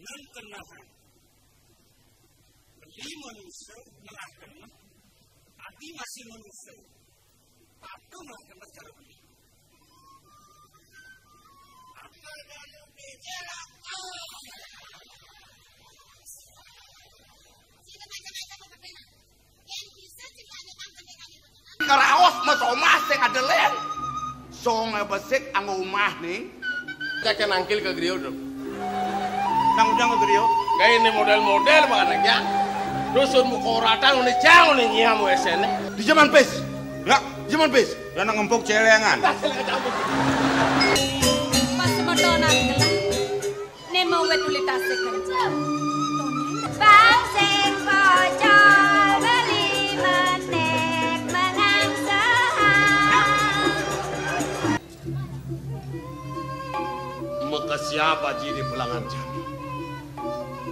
Nantenahan beli manusia malah kena tapi masih manusia apa malah kena cara beli apa yang bicara karaos mas omah sing adelen song besik anggo omah ning kakek nangkil ke griyo dong nang ujang ke griyo kayak ini model-model makanya ya dusun mukoratan ini jauh nih nyiamu esene di zaman pes ya di zaman pes dan ngempuk celengan pas motonan gelah nemo wetulitase kerja bang sing pojo beli menek menangsahan maka siapa jadi pelangan jam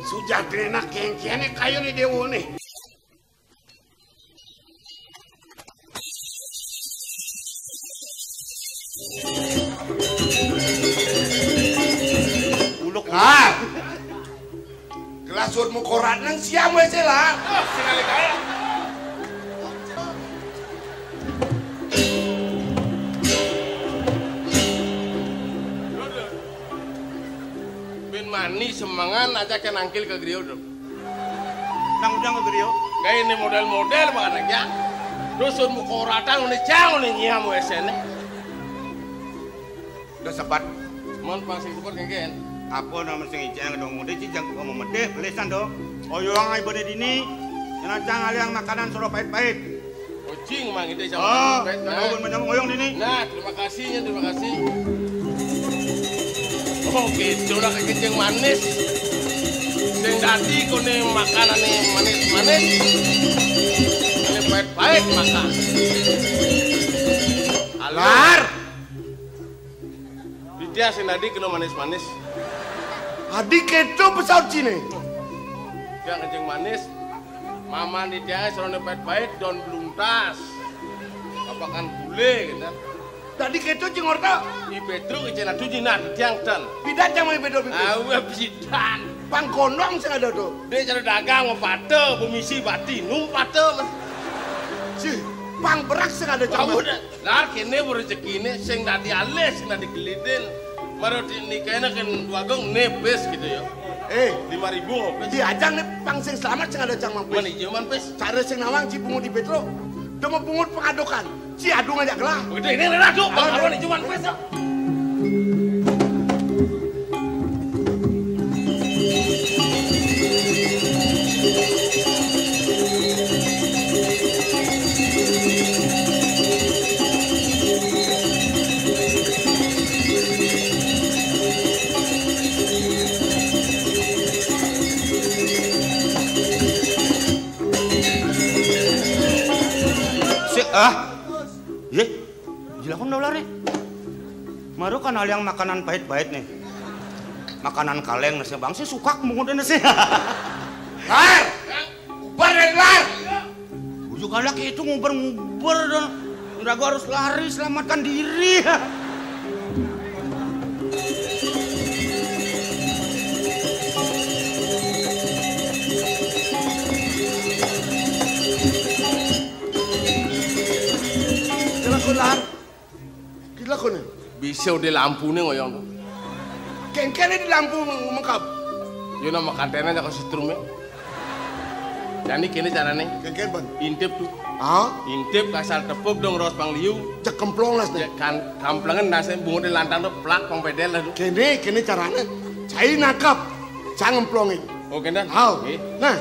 sudah tenak kengkene kayu ni dewo nih uluk ah gelasur mukorat nang siam wes lah sekali kaya mani semangan aja ke nangkil ke griyo dong nang ujang ke griyo kayak ini model-model makanya ya dusun mukoratan ini jauh nih nyiamu esene udah sepat mon pasing support kengken apa nama sing ijang dong muda cijang kok mau medeh belisan dong oyong ai bade dini yang cang aliang makanan soro pahit-pahit kucing mang ide oh sama kalau menyambung oyong dini nah terima kasih oh gitu lah kencing manis sing dadi kone makanan manis-manis ini pahit-pahit makan alar dia sing dadi kena manis-manis adik itu pesawat Cina dia kencing manis mama di dia serone pahit-pahit don belum tas apakan gule gitu tadi keto jeung orta di Petro ke cina tujinan tiang tan bidan jang bedo bibis awe bidan pangkonong sing ada tuh dia cara dagang ngopate pemisi bati numpate si pang berak sing ada kamu jang lah kene rezekine sing dadi alis sing dadi gelidin maro nikahna kan wagong nepes gitu ya 5.000 ngopes diajang nih pang sing selamat sing ada jang mampis mana ieu man pes cara sing nawang ci pungut di Petro demo pungut pengadokan si adung aja gelah udah ini radu pangkaruan cuman pes ye, gila kon dolar nih. Maru kan hal yang makanan pahit-pahit nih. Makanan kaleng nasi bang sih suka kemungutin nasi. Lar, ubar lar. Ujuk anak itu nguber dan udah gua harus lari selamatkan diri. Lar, gila kau nih. bisa udah lampu nih ngoyong tuh Kengkene di lampu mengkap. yo nama kantena aja ke setrum ya jadi kini caranya Kengken ban. intip tuh Ah, intip kasar tepuk dong ros pangliu cek kemplong lah nih. kan kamplengan nasi bunga di lantang tuh plak pang pedel lah tuh Kene caranya. Cai nakap, jangan plongin. oke dan Hau, nah.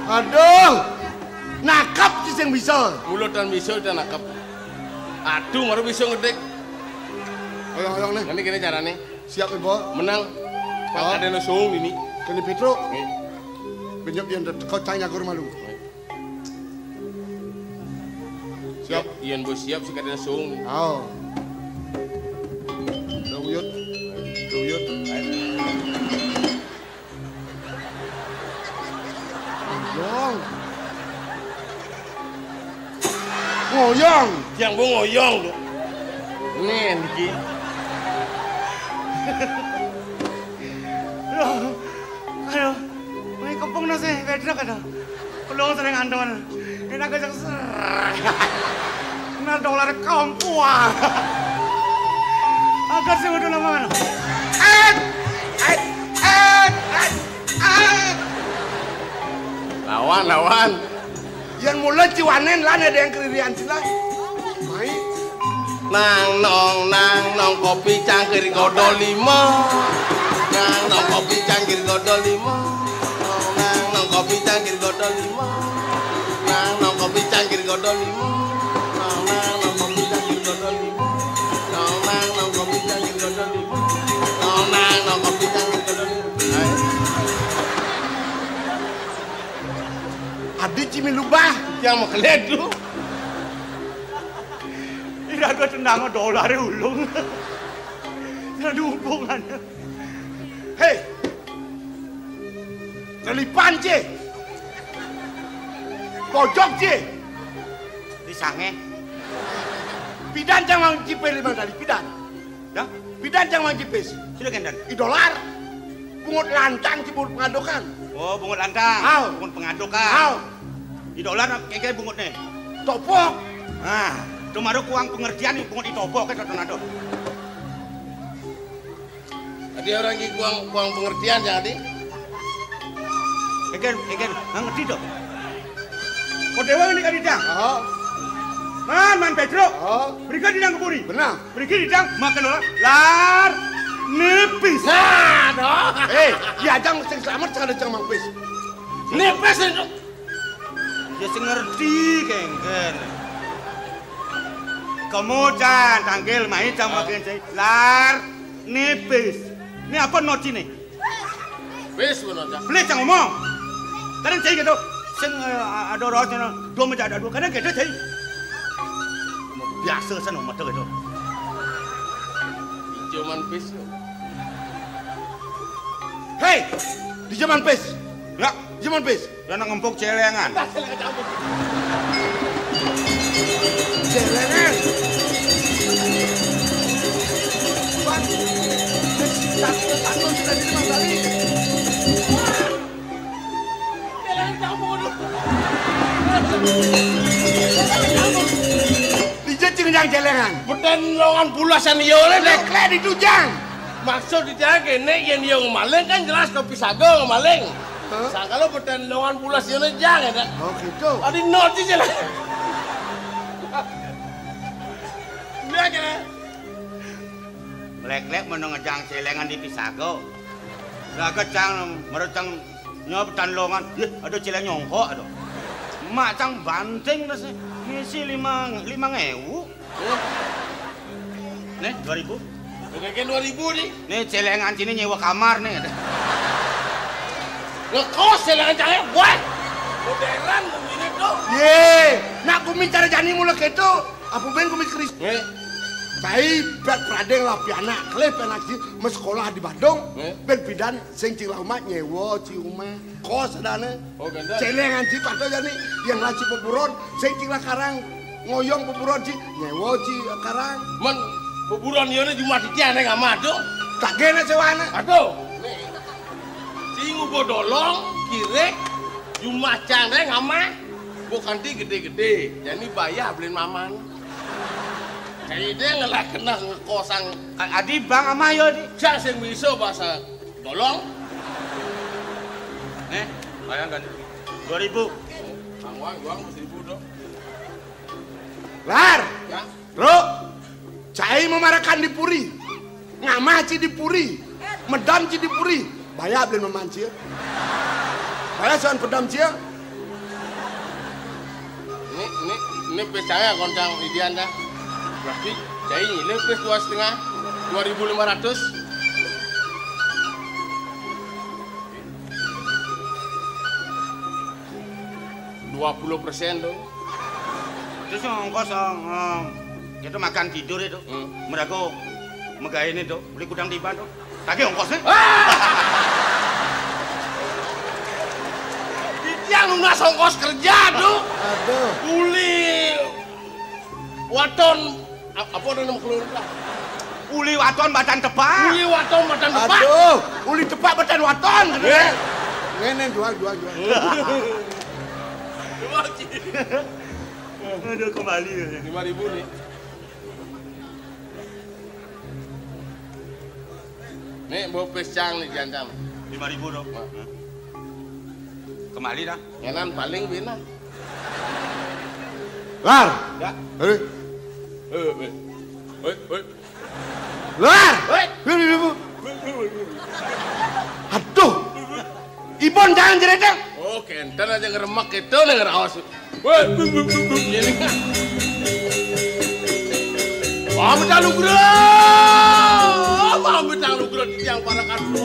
Aduh, nakap sih yang bisa. mulut dan bisa udah nakap aduh baru bisa ngedek Oyong nih. nanti kini caranya Siap ibu. menang Kan ada sung ini. Kene Petro. Penyok yang kau tanya ke rumah lu. Siap, Ian bos siap sih kadang sung. Oh. Duyut. Ngoyong. Yang bu ngoyong tuh. Nih, Niki. Aduh, may kampung na si Pedro ka na. Kulong sa ring andoan. Inagajak na dolar kampua. Agad si udah naman. Lawan. Yang mulai ciwanen lah ada yang keririan sila. Mai. Nang nong kopi cangkir godol 5. Nang nong kopi cangkir godol 5. Nang nong kopi cangkir godol 5. Nang nong kopi cangkir godol 5. Nang nong kopi cangkir godol 5. Nang nong kopi cangkir godol 5. Nang nong kopi cangkir godol 5. Adi cimi lubah. Yang mau keledu. Tidak ada tendang dolar ulung. Tidak ada hubungannya. Hei. Kelipan je. Pojok je. Di sange. Pidan jangan jipe 5 kali pidan. Ya, Pidan jangan jipes. sudah kendan. Idolar. Pungut lantang cibur pengadokan. Oh, bungut lantang. Au. Bungut pengadukan. Au. Di dolar kayak bungut nih. Topok. Ah, tumaru kuang pengertian nih bungut ditobok kan tornado. Tadi orang ki kuang pengertian ya, Adik. Egen, ngerti dong. Kau dewa ini kan didang. Oh. Man Pedro. Oh. Berikan didang ke puri. Benar. Berikan didang makan dolar. Lar nipis. Nah, dong. Ya jang sing selamat sekali jang mangpis. Nipis itu. Ya sing ngerti kengken. Kemudian tanggil main sama makin lar nipis. Ini apa noti nih? Wis bener dah. Boleh jangan ngomong. Kadang saya gitu. Sing ada orang dua meja ada dua. Kadang gitu saya. Biasa sana mata gitu. Cuman pis. Hei, di zaman pes. Ya, Zaman pes. dan ngempuk celengan. Celengan. Bang. Satu sudah di 5 kali. Dijecing yang celengan. Beten longan bulasan yo le nek. Lekle di tujang. Maksud ditanya kene yen yo ngemaling kan jelas kopi sago ngemaling. Hah? Sakalo beten longan bulas yo le jang ya. Oh gitu. Adi noti je lah. Dia kene. Lek-lek menengejang celengan di Pisago. Laga cang merecang nyobetan longan. Ada celeng nyongkok aduh. Mak cang banting nasi. Ngisi 5.000. Nih 2.000. Kene 2000 nih. Nih celengan sini nyewa kamar nih. Ngekos celengan jange wah. Modern begini tuh. Ye, nak kumi cara jani mula gitu. Apa ben kumi keris? Saya bet pradeng lah piana, klep anak sih, mas sekolah di Bandung, bet bidan sing cing rumah nyewo ci rumah kos adane. Oh ganda. Celengan sih padahal jani yang laci peburon, sing cing lah karang ngoyong peburon sih nyewo ci karang. Men peburon yo cuma di tiane ngamado. Tak gene sewana. Aduh. Cingu bodolong, kirek, cuma cane ngama. Bukan di gede-gede, jadi bayar beliin maman. Kayak dia ngelak kena ngekosang. Adi bang ama yo di. Cak sing bisa bahasa dolong. Nih, bayangkan 2.000. Uang 1.000 dong. Lar, Ya. bro, cai memarakan di puri, ngamah ci di puri, medam ci di puri, bayar beliin maman cia. Bayar soal pedam cia. Ini percaya kontang Idian dah. Berarti jadi lepes 2,5 2.500. 20% tuh. Terus ongkos kita makan tidur itu. Mereka megain itu, beli kudang tiba tuh. Tadi ongkosnya. Yang lunas ongkos kerja tuh. Aduh. Uli waton apa nama keluarga? Uli waton badan tebak. Uli waton badan tebak. Aduh, uli tebak badan waton. Ngene jual. Aduh kembali. 5.000 nih. Nih bawa pescang nih jantan. 5.000 dong. Kembali dah. Ngenan paling bina. Lar. Ya. Hei. Oi. Lar. Hei. Aduh. Ibon jangan jeredeng. Oh, kenten aja ngeremak itu denger awas. Woi. Ini kan. Pamit anugerah di tiang para kartu.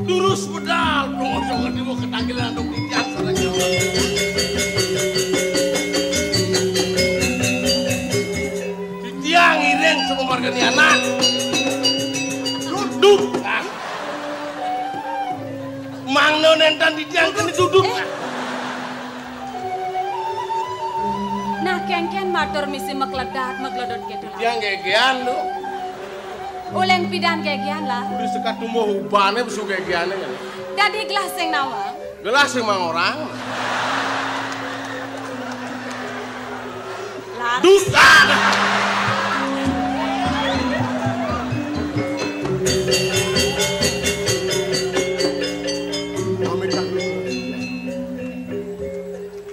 Terus pedal, jangan dibawa ketanggilan untuk di tiang sana jauh. Di tiang ireng sama marga ni anak. Duduk. Mang nonentan di tiang kan duduk. Nah, kengken matur misi meklodot gitu lah. Tiang gegean lu. Uleng pidan gegian lah. Udah sekat tumbuh ubahnya besu gegeannya kan. Dadi gelas yang nawa. Gelas emang orang. Lah. Dusta.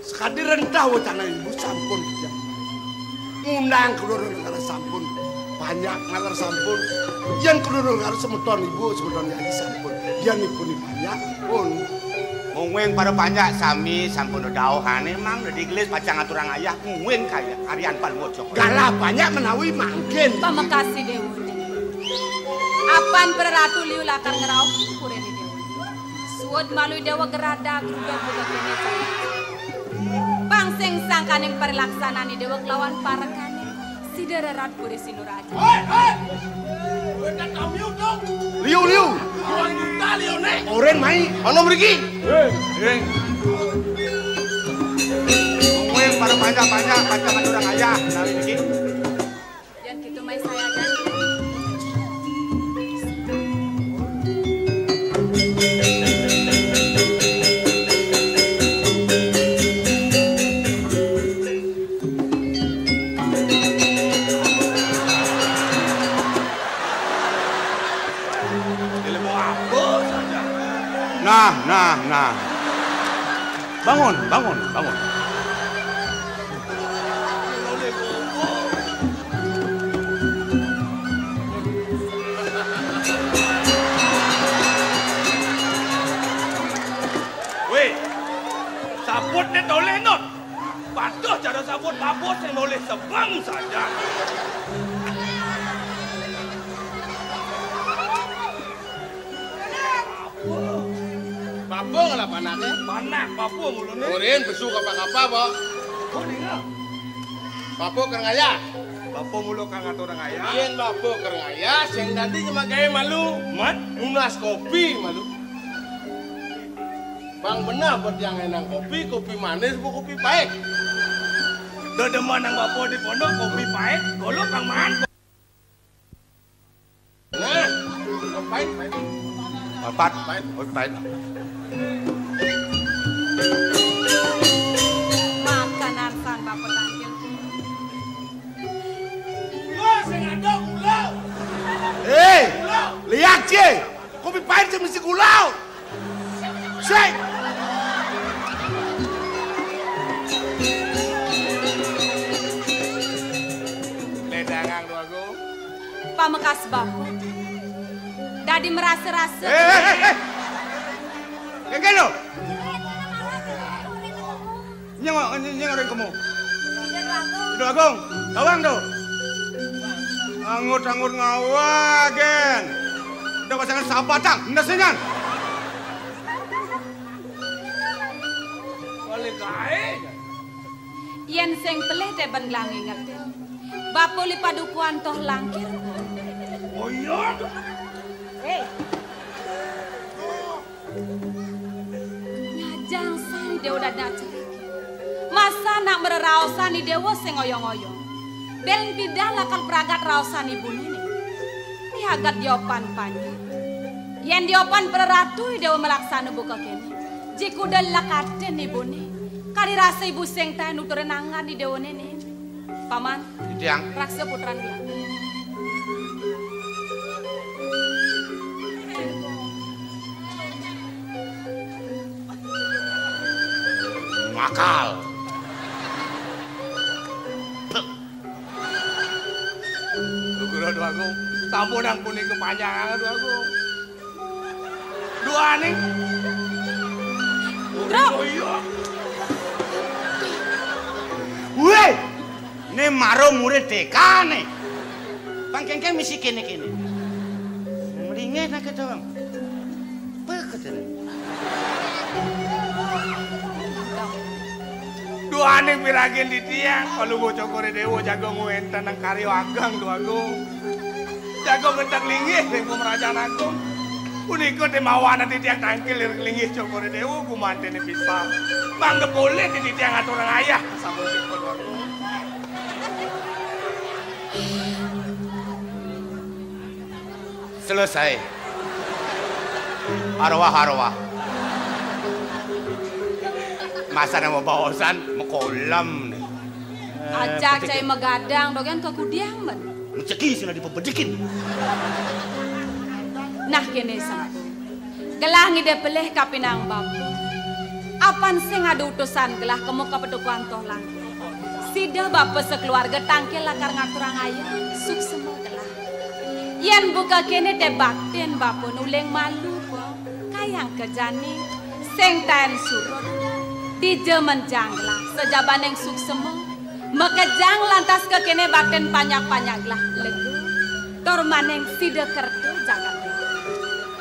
Sekadi rendah wacana ibu sampun. Undang keluar negara sampun. Banyak ngalar sampun. Yang keluar negara semeton ibu, semeton nyanyi sampun. Yang ibu ini banyak pun. Ngweng pada banyak sami sampun dauhan emang udah digelis pacang aturang ayah ngweng kaya Aryan Palmojo. Galah banyak menawi mangkin. Pamakasih Dewi. Apan peratu liu lakar ngerau kure di Dewi. Suod malu dewa gerada gruda buka kene cari. Pangseng sangkaning perlaksanaan dewa kelawan para kane. Sidererat kure sinuraja. Wedan kami dong. Liu. Orang kita liu nek. Oren mai. Ono mriki. Ngweng pada banyak pacang aturang ayah nawi niki. Dan gitu mai saya dan. Nah. Bangun. Weh, sabut ni toleh not. Patuh cara sabut babos yang boleh sebang saja. Papo ngelap anaknya. Panak papu mulu ni. Oren besu kapa-kapa, Bo. Kau dengar? Papo kerengaya. Papu mulu kang aturang ayah. Yen papo kerengaya, sing nanti cuma gaya malu. Mat, Nunas kopi malu. Bang benar buat yang enak kopi manis bu kopi pahit. dedeman ang bapo di pondok kopi pahit, golok kang man. Nah, pahit. Pat, pahit. Makanan san bapak tampil. Lihat cie, kopi pahit sih mesti gulau. Sek. Ledangang doaku. Pamekas bapak. Dadi merasa-rasa. Kayak lo. Nyeng orang kamu. Itu Agung, tawang tuh. Angut ngawa gen. Udah pasangan sabatang, nasinya. gae. Yen sing pelih teben gelang ingetin. Bapo li padukuan toh langkir. Oh iya. Ngajang sani dewa dadak celik. Masa nak mereraosan di dewa sing oyong-oyong. Bel bidan lakal peragat raosan ibu ini. Piagat diopan panjang. Yen diopan peratu dewa melaksana buka kene. Jiku delakaten ibu ni. Kari rasa ibu sing tahan uturenangan di dewa nene. Paman, Tiang. raksa putran dia. Makal. Guru doaku, sampun ampuni kepanjangan doaku. Dua nih. Drok. Oh iya. Weh, ini maro murid TK nih. Pangkengke misi kene-kene. Melingeh nak kita bang. Peket ini. Dua nih piragin di tiang. Kalau gue cokore dewa jago ngenten nang karyo agang doaku. Jago ngentak linggih yang pemerajan aku. Uniko te mawana di tiang tangkil linggih cokore dewa gue mantene bisa. Bangga boleh di tiang aturan ayah. Sambung kita doaku. Selesai. Arwah-arwah. Masa nama bawasan mekolam nih. Ajak cai megadang dogen ke kudiang men. Menceki sudah dipepedikin. Nah kene sampo. Gelah ngide peleh kapinang bapu. Apan sing ada utusan gelah kemu ka pedukuan toh lang. Sida bapa sekeluarga tangkel lakar ngaturang ayah suk semua gelah. Yen buka kene te bakten bapa nuleng malu po. Kayang kejani sing tan surut. Di jaman janglah sejaban yang suk semua. Mekejang lantas ke kene bakten panyak-panyak lah legu. Tormaneng sida kerto jagat.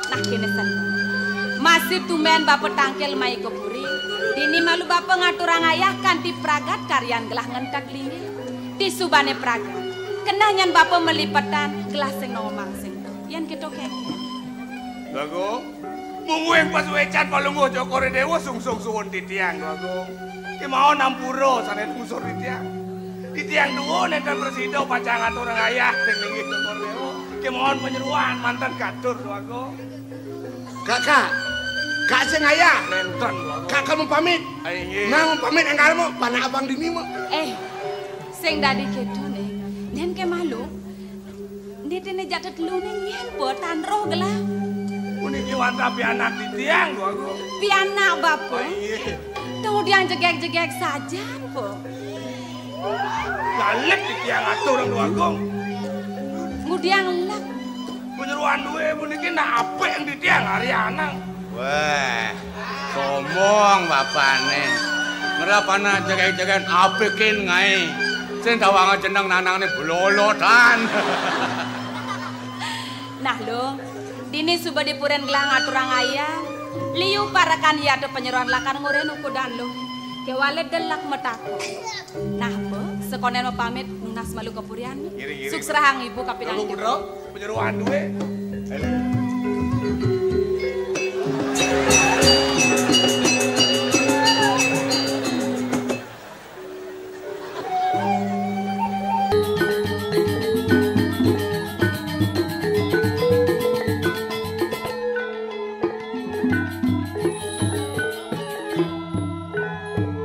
Nah kene sen. Masih tumen bapak tangkel mai kepuri. Dini malu bapak ngaturang ayah kanti pragat karyan gelah ngentak linggih. Di subane pragat. Kenangan bapak melipatan gelah sing nomang sing. Yan kita keke. Bago, mungguing pas wecan palunggo cokore dewa sung-sung suwon di tiang bago. Ki mau nampuro sanes unsur di tiang. Di tiang duo nenten presido pacang aturang ayah sing linggih cokore dewa. Ki mohon penyeruan mantan katur bago. Kakak, kak sing ayah. Nenten bago. Kakak mau pamit. Ayo. Nah mau pamit enggal mo, panak abang dini mo. Sing dadi ketu nih. Nen ke malu. Nitene jatet lu nih nyen po tan roh gelah. Uniki wanta pianak di tiang bago. Pianak bapak. Ayo. Kemudian jegek-jegek saja po. Galek di tiang aturang bago. Kemudian lek. Penyeruan duwe puniki nak apik yang di tiang hari anang. Wah, sombong bapane. Ngerapana jaga-jagaan apikin ngai. Sing tawang jeneng nanangne blolotan. Nah lo, dini suba dipuren gelang aturang ayah. Liu parakan ya ada penyeruan lakar nguren ukudan lo. Kewale delak metako. Nah po, sekonen mau pamit nunas malu kepurian. Giri-giri. Sukserahang ibu kapinang Lalu bro, penyeruan duwe.